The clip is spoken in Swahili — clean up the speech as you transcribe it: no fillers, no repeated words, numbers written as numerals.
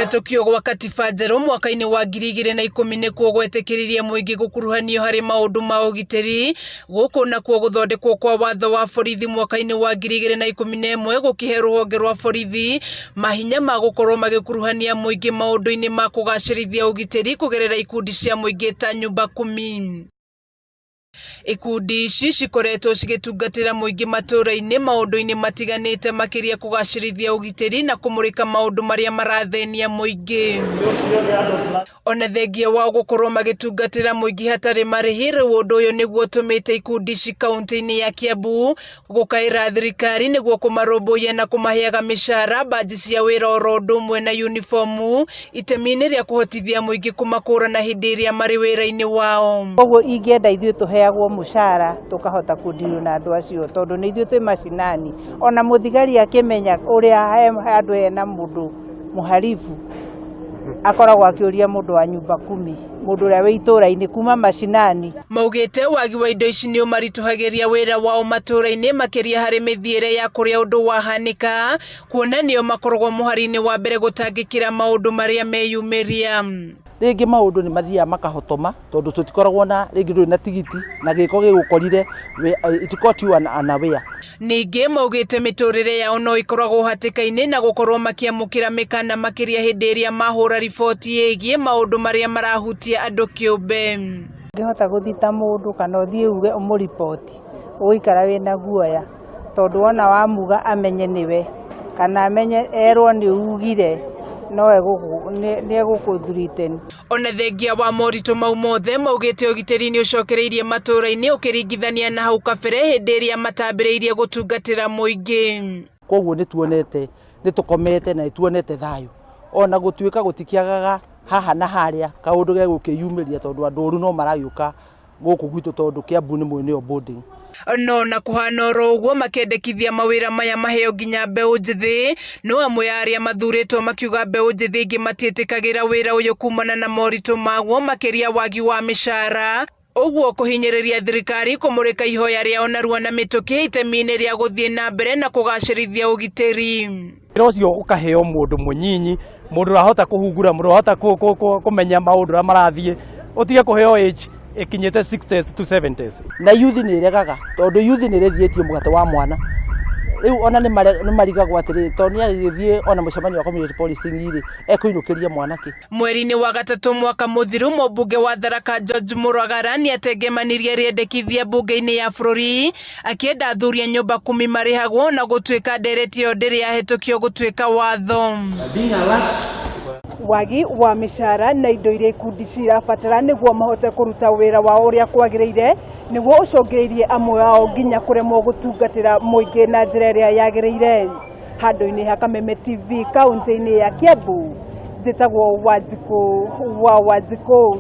Kuhetũkio gwa katiba njerũ mwaka-inĩ wa 2010 kuo gwetekĩririe mũingĩ gũkuruhanio harĩ maũndũ ma ũgitĩri, gũkũ nakuo gũthondekwo kwa watho wa borithi mwaka-inĩ wa 2011 gũkĩhe rũhonge rwa borithi mahinya ma gũkorwo magĩkuruhania mũingĩ maũndũ-inĩ ma kũgacĩrithia ũgitĩri kũgerera ikundi cia mũingĩ ta nyumba KUMI. Ikundi ici cikoretwo cigĩtungatĩra mũingĩ matũra-inĩ maũndũ-inĩ matiganĩte makĩria kũgacĩrithia ũgitĩri na kũmũrĩka maũndũ marĩa marathĩnia mũingĩ. Ona thengia wa gũkorwo magĩtungatĩra mũingĩ hatarĩ marĩhi, rĩu ũndũ ũyũ nĩguo ũtũmĩte ikundi ici kaunti-inĩ ya Kiambu gũkaĩra thirikari nĩguo kũmarũmbũiya na kũmaheaga micara, baji cia wĩra oro ũndũ ũmwe na uniformu, itemi-inĩ rĩa kũhotithia mũingĩ kũmakũrana hĩndĩ ĩrĩa marĩ wĩra-inĩ wao. Koguo ingĩenda ithuĩ tũheagwo mucara tukahota kũndiru na andũ acio tondu nĩ ithuĩ twĩ macinani. Ona mũthigari akĩmenya ũrĩa handũ hena mũndũ mũharifu akoragwo akĩũria mũndũ wa nyumba KUMI, mũndũ ũrĩa wĩ itũra-inĩ kuma macinani. Maugite wagi wa indo ici nĩ ũmarituhagĩria wĩra wao matũra-inĩ makĩria harĩ mĩthiĩre ya kũrĩa ũndũ wahanĩka, kuona nĩo makoragwo mũhari-inĩ wa mbere gũtangĩkĩra maũndũ marĩa meyumĩria. Rĩngĩ maũndũ nĩ mathiaga makahotoma tondũ tũtikoragwo na rĩngĩ ndũrĩ na tigiti na gĩko gĩgũkorire it got you unaware. Ningĩ maugĩte mĩtũrĩre yao no ikoragwo hatĩka-inĩ na gũkorwo makĩamũkĩra mĩkana makĩria hĩndĩ ĩrĩa mahũra riboti ĩgiĩ maũndũ marĩa marahutia andũ kĩũmbe. Ngĩhota gũthita mũndũ kana ũthiĩ uge ũmũripoti, ũgũikara wĩna guoya tondũ ona wamuga amenye nĩwe kana amenye erwo nĩ ugire no egũkũthurite. Ona thengia wa moritũ mau mothe maugĩte ũgitĩri nĩ ũcokereirie matũra-inĩ ũkĩringithania na hau kabere hĩndĩ ĩrĩa matambĩrĩirie gũtungatĩra mũingĩ. Koguo nĩ tuonete nĩ tũkomete na tuonete thayũ, ona gũtuĩka gũtikiagaga haha na harĩa kaũndũ gegũkĩyumĩria tondũ andũ ũru no maragĩũka gũkũ gwitũ tondũ Kiambu nĩ mwene boarding. No na kũhana oro ũguo makendekithia mawĩra maya maheo nginya mbeũ njĩthĩ, no amwe ya arĩa mathurĩtwo makiuga mbeũ njĩthĩ ingĩ matiĩtĩkagĩra wĩra ũyũ kumana na moritũ maguo makĩria wagi wa mĩcara, ũguo kũhinyĩrĩria thirikari kũmũrĩka ihoya rĩao narua na mĩtũkĩ itemi-inĩ rĩa gũthiĩ na mbere na kũgacĩrithia ũgitĩri. Wĩra ũcio ũkaheo mũndũ mũnyinyi, mũndũ ũrahota kũhungura, mũndũ ũrahota kũmenya maũndũ ũrĩa marathiĩ, ũtige kũheo age ikinyete 60s to 70s. Na youth nĩ regaga tondũ youth nĩ rethietie mũgate wa mwana. Rĩu ona nĩ marigagwo atĩrĩ tondũ nĩ agĩthiĩ ona mũcemanio wa community policing-rĩ ekũinũkĩria mwanake. Mweri-inĩ wa gatatũ mwaka mũthiru mũmbunge wa Tharaka George Mũragara nĩ atengemanirie rĩendekithia mbunge-inĩ ya bũrũri akĩenda athuri a nyumba KUMI marĩhagwo na gũtuĩka ndereti ĩyo ndĩrĩ yahetũkio gũtuĩka watho. Wagi wa mĩcara na indo iria ikundi cirabatara nĩguo mahote kũruta wĩra wao ũrĩa kwagĩrĩire nĩguo ũcũngĩrĩirie amwe ao nginya kũremwo gũtungatĩra mũingĩ na njĩra ĩrĩa yagĩrĩire. Handũ-inĩ ha Kameme TV kaunti-inĩ ya Kiambu, njĩtagwo Wanjikũ wa Wanjikũ.